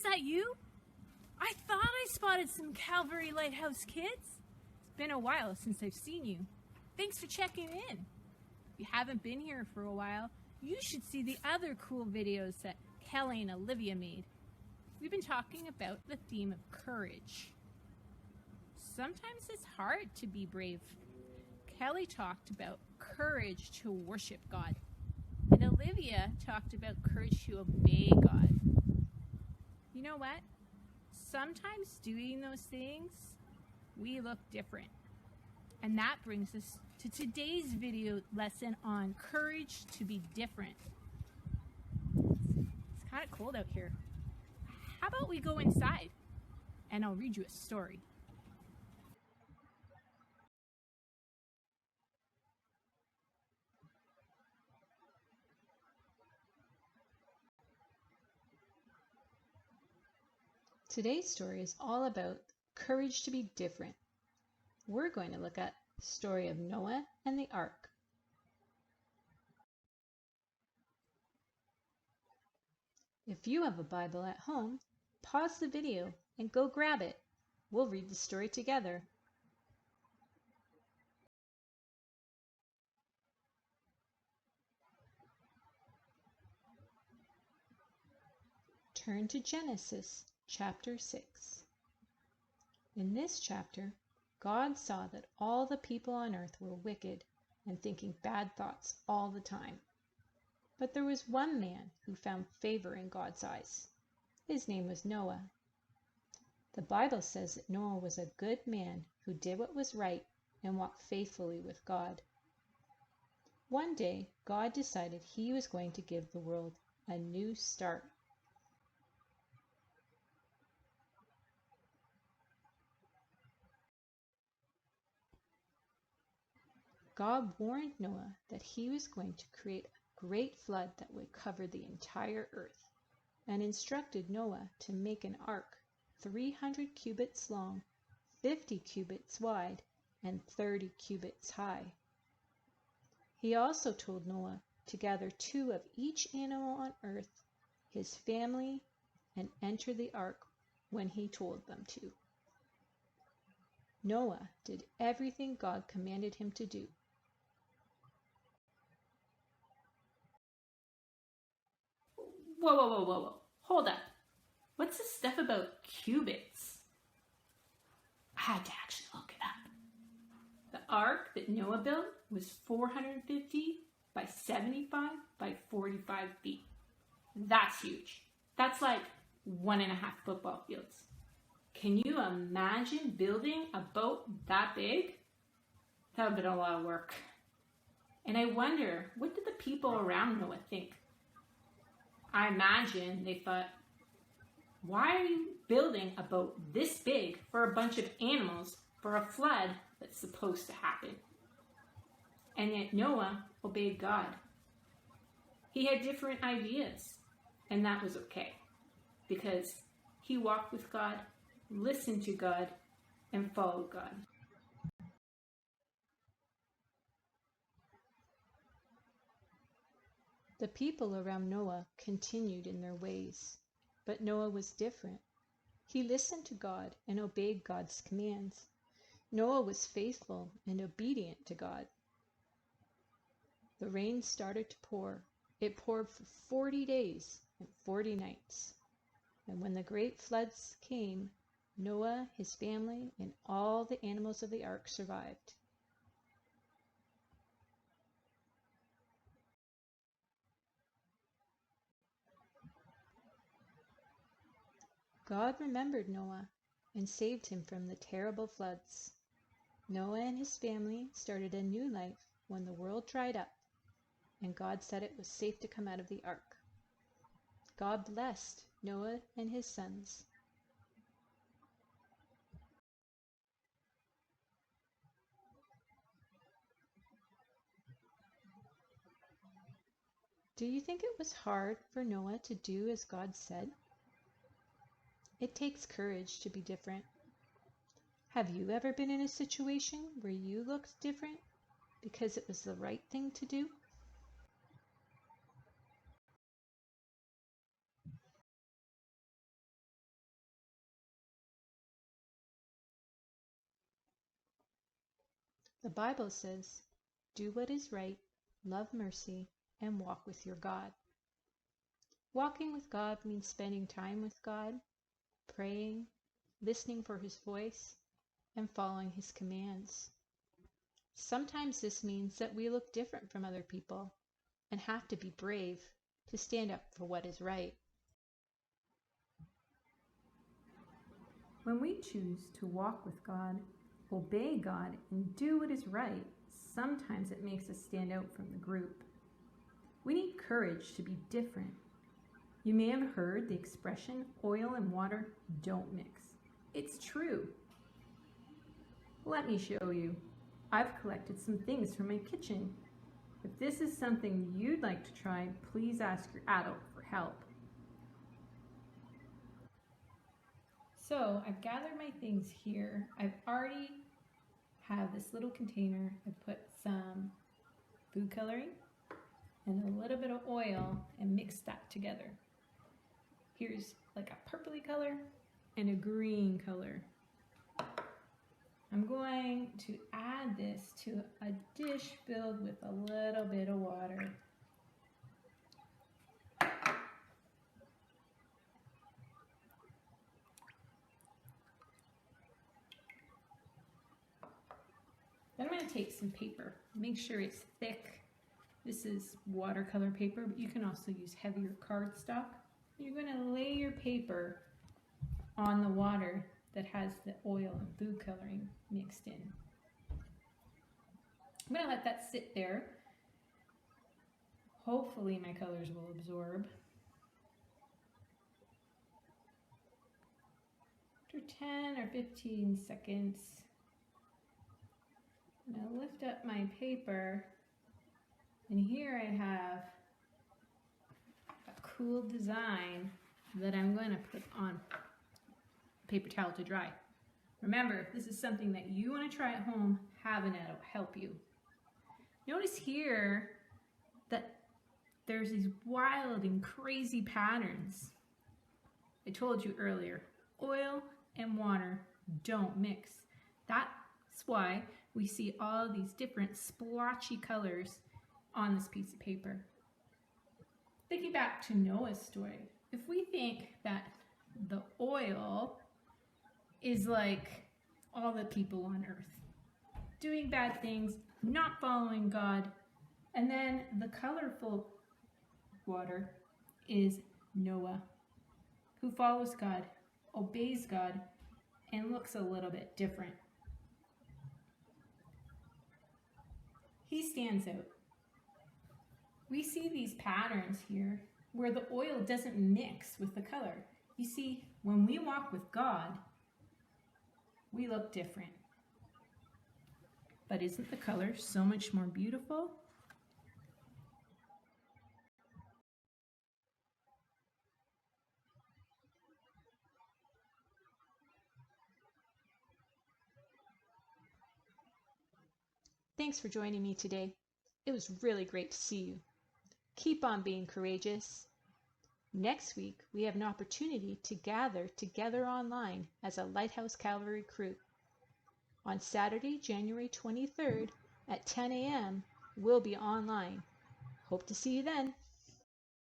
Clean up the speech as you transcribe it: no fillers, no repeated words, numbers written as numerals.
is that you? I thought I spotted some Calvary Lighthouse kids. It's been a while since I've seen you. Thanks for checking in. If you haven't been here for a while, you should see the other cool videos that Kelly and Olivia made. We've been talking about the theme of courage. Sometimes it's hard to be brave. Kelly talked about courage to worship God, and Olivia talked about courage to obey God. You know what? Sometimes doing those things, we look different. And that brings us to today's video lesson on courage to be different. It's kind of cold out here. How about we go inside and I'll read you a story. Today's story is all about courage to be different. We're going to look at the story of Noah and the ark. If you have a Bible at home, pause the video and go grab it. We'll read the story together. Turn to Genesis chapter 6. In this chapter, God saw that all the people on earth were wicked and thinking bad thoughts all the time. But there was one man who found favor in God's eyes. His name was Noah. The Bible says that Noah was a good man who did what was right and walked faithfully with God. One day, God decided he was going to give the world a new start. God warned Noah that he was going to create a great flood that would cover the entire earth, and instructed Noah to make an ark 300 cubits long, 50 cubits wide, and 30 cubits high. He also told Noah to gather 2 of each animal on earth, his family, and enter the ark when he told them to. Noah did everything God commanded him to do. Whoa. Hold up. What's this stuff about cubits? I had to actually look it up. The ark that Noah built was 450 by 75 by 45 feet. That's huge. That's like 1.5 football fields. Can you imagine building a boat that big? That would have been a lot of work. And I wonder, what did the people around Noah think? I imagine they thought, why are you building a boat this big for a bunch of animals for a flood that's supposed to happen? And yet Noah obeyed God. He had different ideas, and that was okay, because he walked with God, listened to God, and followed God. The people around Noah continued in their ways, but Noah was different. He listened to God and obeyed God's commands. Noah was faithful and obedient to God. The rain started to pour. It poured for 40 days and 40 nights. And when the great floods came, Noah, his family, and all the animals of the ark survived. God remembered Noah and saved him from the terrible floods. Noah and his family started a new life when the world dried up, and God said it was safe to come out of the ark. God blessed Noah and his sons. Do you think it was hard for Noah to do as God said? It takes courage to be different. Have you ever been in a situation where you looked different because it was the right thing to do? The Bible says, "Do what is right, love mercy, and walk with your God." Walking with God means spending time with God, praying, listening for His voice, and following His commands. Sometimes this means that we look different from other people and have to be brave to stand up for what is right. When we choose to walk with God, obey God, and do what is right, sometimes it makes us stand out from the group. We need courage to be different. You may have heard the expression, oil and water don't mix. It's true. Let me show you. I've collected some things from my kitchen. If this is something you'd like to try, please ask your adult for help. So I've gathered my things here. I've already have this little container. I put some food coloring and a little bit of oil and mixed that together. Here's like a purpley color and a green color. I'm going to add this to a dish filled with a little bit of water. Then I'm going to take some paper. Make sure it's thick. This is watercolor paper, but you can also use heavier cardstock. You're going to lay your paper on the water that has the oil and food coloring mixed in. I'm going to let that sit there. Hopefully my colors will absorb. After 10 or 15 seconds, I'm going to lift up my paper, and here I have a cool design that I'm going to put on paper towel to dry. Remember, this is something that you want to try at home. Have an adult help you. Notice here that there's these wild and crazy patterns. I told you earlier, oil and water don't mix. That's why we see all these different splotchy colors on this piece of paper. Thinking back to Noah's story, if we think that the oil is like all the people on earth, doing bad things, not following God, and then the colorful water is Noah, who follows God, obeys God, and looks a little bit different. He stands out. We see these patterns here where the oil doesn't mix with the color. You see, when we walk with God, we look different. But isn't the color so much more beautiful? Thanks for joining me today. It was really great to see you. Keep on being courageous. Next week, we have an opportunity to gather together online as a Lighthouse Cavalry crew. On Saturday, January 23rd at 10 a.m., we'll be online. Hope to see you then.